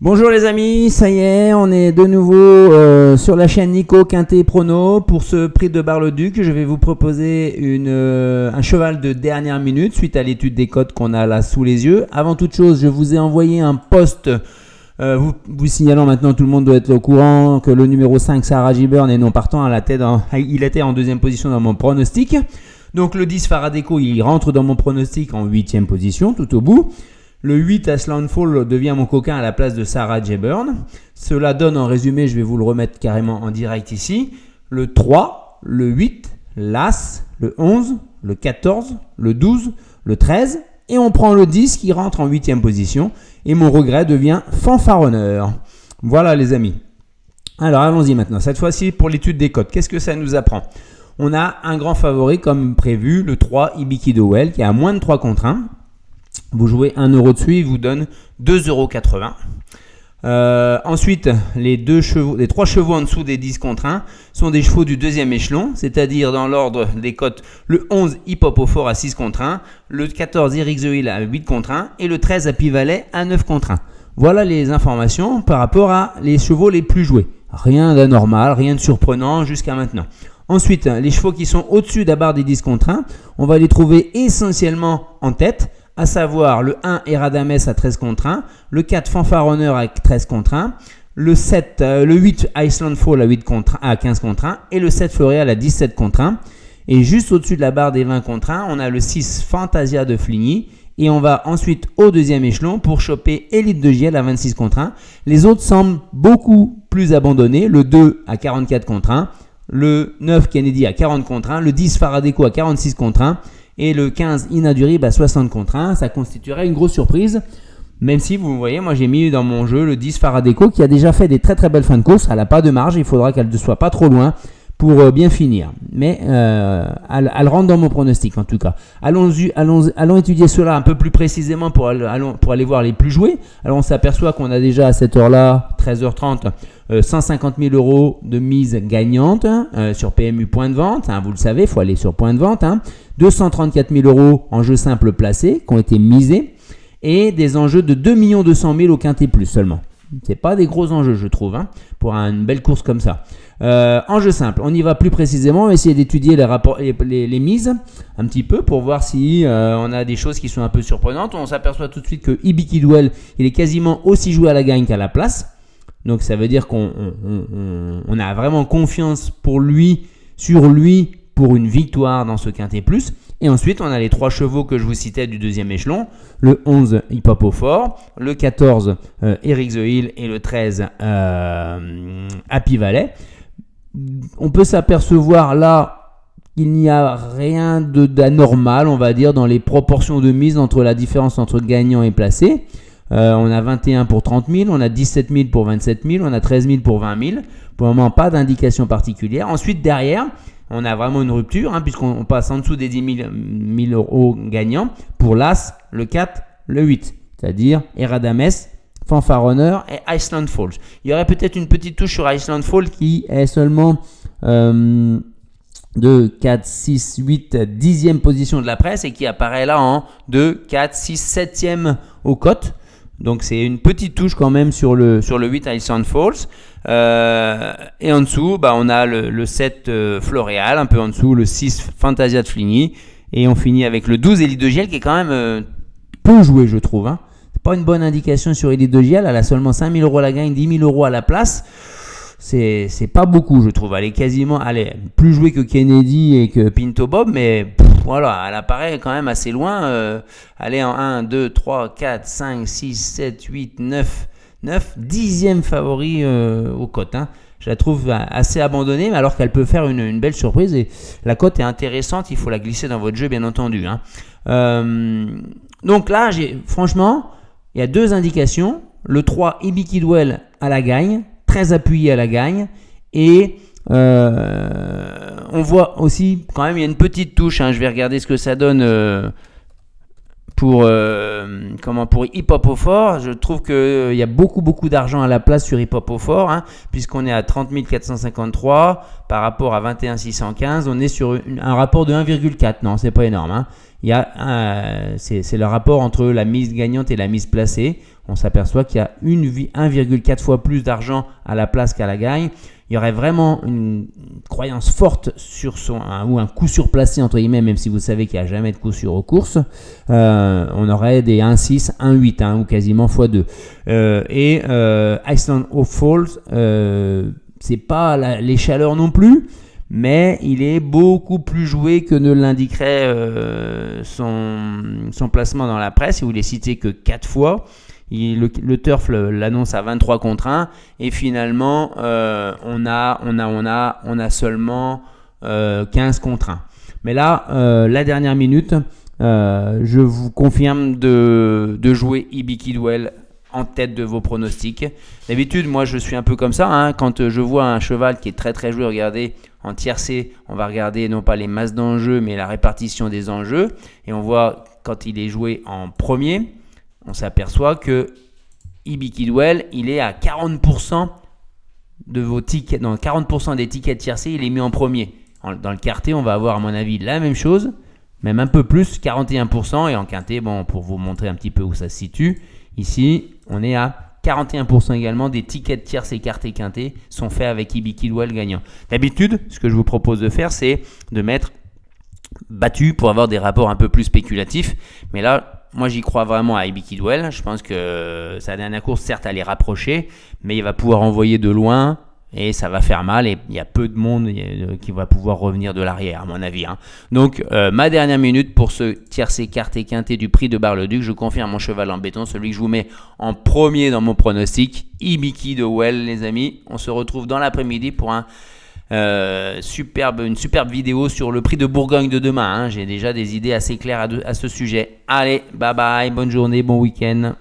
Bonjour les amis, ça y est, on est de nouveau sur la chaîne Nico Quintet Prono. Pour ce prix de Bar-le-Duc, je vais vous proposer un cheval de dernière minute suite à l'étude des cotes qu'on a là sous les yeux. Avant toute chose, je vous ai envoyé un post vous signalant maintenant, tout le monde doit être au courant, que le numéro 5, Sarah Giberne, est non partant, il était en deuxième position dans mon pronostic. Donc le 10, Faradeco, il rentre dans mon pronostic en 8e position, tout au bout. Le 8, Aslan Fall, devient mon coquin à la place de Sarah Giberne. Cela donne en résumé, je vais vous le remettre carrément en direct ici, le 3, le 8, l'As, le 11, le 14, le 12, le 13, et on prend le 10 qui rentre en 8e position, et mon regret devient fanfaronneur. Voilà les amis. Alors allons-y maintenant, cette fois-ci pour l'étude des cotes, qu'est-ce que ça nous apprend ? On a un grand favori comme prévu, le 3, Ibiki Dowell, qui est à moins de 3 contre 1. Vous jouez 1 euro dessus, il vous donne 2,80 €. Ensuite, les 3 chevaux en dessous des 10 contre 1 sont des chevaux du deuxième échelon, c'est-à-dire dans l'ordre des cotes, le 11 Hip Hop au fort à 6 contre 1, le 14 Eric The Hill à 8 contre 1 et le 13 Happy Valley à 9 contre 1. Voilà les informations par rapport à les chevaux les plus joués. Rien d'anormal, rien de surprenant jusqu'à maintenant. Ensuite, les chevaux qui sont au-dessus de la barre des 10 contre 1, on va les trouver essentiellement en tête, à savoir le 1 Eradames à 13 contre 1, le 4 Fanfaronneur à 13 contre 1, le 8 Iceland Fall à 15 contre 1 et le 7 Floréal à 17 contre 1. Et juste au-dessus de la barre des 20 contre 1, on a le 6 Fantasia de Fligny et on va ensuite au deuxième échelon pour choper Elite de Giel à 26 contre 1. Les autres semblent beaucoup plus abandonnés, le 2 à 44 contre 1, le 9 Kennedy à 40 contre 1, le 10 Faradeco à 46 contre 1 et le 15 Inadurib à 60 contre 1. Ça constituerait une grosse surprise, même si vous voyez, moi j'ai mis dans mon jeu le 10 Faradeco qui a déjà fait des très très belles fins de course. Elle n'a pas de marge, il faudra qu'elle ne soit pas trop loin pour bien finir, mais elle rentre dans mon pronostic en tout cas. Allons étudier cela un peu plus précisément pour aller voir les plus joués. Alors on s'aperçoit qu'on a déjà à cette heure-là, 13h30, 150 000 € de mise gagnante sur PMU point de vente, vous le savez, il faut aller sur point de vente, 234 000 € en jeu simple placé qui ont été misés et des enjeux de 2 200 000 au Quintet Plus seulement. C'est pas des gros enjeux je trouve pour une belle course comme ça. En jeu simple, on y va plus précisément, on va essayer d'étudier les mises un petit peu pour voir si on a des choses qui sont un peu surprenantes. On s'aperçoit tout de suite que Ibiki Dowell, il est quasiment aussi joué à la gagne qu'à la place. Donc ça veut dire qu'on a vraiment confiance sur lui pour une victoire dans ce Quintet Plus. Et ensuite, on a les 3 chevaux que je vous citais du deuxième échelon. Le 11 Hip Hop au fort, le 14 Eric The Hill et le 13 Happy Valley. On peut s'apercevoir là qu'il n'y a rien d'anormal, on va dire, dans les proportions de mise entre la différence entre gagnant et placé. On a 21 pour 30 000, on a 17 000 pour 27 000, on a 13 000 pour 20 000. Pour le moment, pas d'indication particulière. Ensuite, derrière, on a vraiment une rupture, puisqu'on passe en dessous des 10 000 € gagnants pour l'As, le 4, le 8, c'est-à-dire Eradames, Fanfaronneur et Iceland Falls. Il y aurait peut-être une petite touche sur Iceland Falls qui est seulement 2, 4, 6, 8, 10e position de la presse et qui apparaît là en 2, 4, 6, 7e aux cotes. Donc c'est une petite touche quand même sur le 8 Iceland Falls. Et en dessous, on a le 7 Floréal, un peu en dessous, le 6 Fantasia de Fligny. Et on finit avec le 12 Elite de Giel qui est quand même peu joué je trouve. C'est pas une bonne indication sur Elite de Giel, elle a seulement 5 000 € à la gagne, 10 000 € à la place. C'est pas beaucoup je trouve, elle est plus jouée que Kennedy et que Pinto Bob, mais voilà, elle apparaît quand même assez loin. Elle est en 1, 2, 3, 4, 5, 6, 7, 8, 9, 10e favori aux cotes. Je la trouve assez abandonnée, alors qu'elle peut faire une belle surprise et la cote est intéressante, il faut la glisser dans votre jeu bien entendu. Donc là, franchement, il y a 2 indications. Le 3 Ibiki Dowell à la gagne, très appuyé à la gagne et on voit aussi quand même il y a une petite touche, je vais regarder ce que ça donne pour Hip Hop au Fort. Je trouve qu'il y a beaucoup d'argent à la place sur Hip Hop au Fort, hein, puisqu'on est à 30 453 par rapport à 21 615. On est sur un rapport de 1,4. Non, c'est pas énorme. Hein. C'est le rapport entre la mise gagnante et la mise placée. On s'aperçoit qu'il y a 1,4 fois plus d'argent à la place qu'à la gagne. Il y aurait vraiment une croyance forte sur ou un coup surplacé entre guillemets, même si vous savez qu'il n'y a jamais de coup sûr aux courses. On aurait des 1,6, 1,8 ou quasiment x2. Iceland of Falls, c'est pas les chaleurs non plus, mais il est beaucoup plus joué que ne l'indiquerait son placement dans la presse, où il est cité que 4 fois. Le turf l'annonce à 23 contre 1 et finalement on a seulement 15 contre 1. Mais là, la dernière minute, je vous confirme de jouer Ibi Kidwell en tête de vos pronostics. D'habitude, moi je suis un peu comme ça, hein, quand je vois un cheval qui est très très joué, regardez, en tiercé, on va regarder non pas les masses d'enjeux mais la répartition des enjeux, et on voit quand il est joué en premier, on s'aperçoit que Ibi Kidwell, il est à 40% de vos tickets, dans 40% des tickets tiercés, il est mis en premier. Dans le quarté, on va avoir à mon avis la même chose, même un peu plus, 41%, et en quinté, bon, pour vous montrer un petit peu où ça se situe, ici, on est à 41% également des tickets tiercés quarté quinté sont faits avec Ibi Kidwell gagnant. D'habitude, ce que je vous propose de faire, c'est de mettre battu pour avoir des rapports un peu plus spéculatifs, mais là, moi, j'y crois vraiment à Ibi Kidwell. Je pense que sa dernière course, certes, elle est rapprochée, mais il va pouvoir envoyer de loin et ça va faire mal. Et il y a peu de monde qui va pouvoir revenir de l'arrière, à mon avis. Hein. Donc, ma dernière minute pour ce tiercé quarté quinté du prix de Bar-le-Duc. Je confirme mon cheval en béton, celui que je vous mets en premier dans mon pronostic. Ibi Kidwell, les amis. On se retrouve dans l'après-midi pour une superbe vidéo sur le prix de Bourgogne de demain. Hein. J'ai déjà des idées assez claires à ce sujet. Allez, bye bye, bonne journée, bon week-end.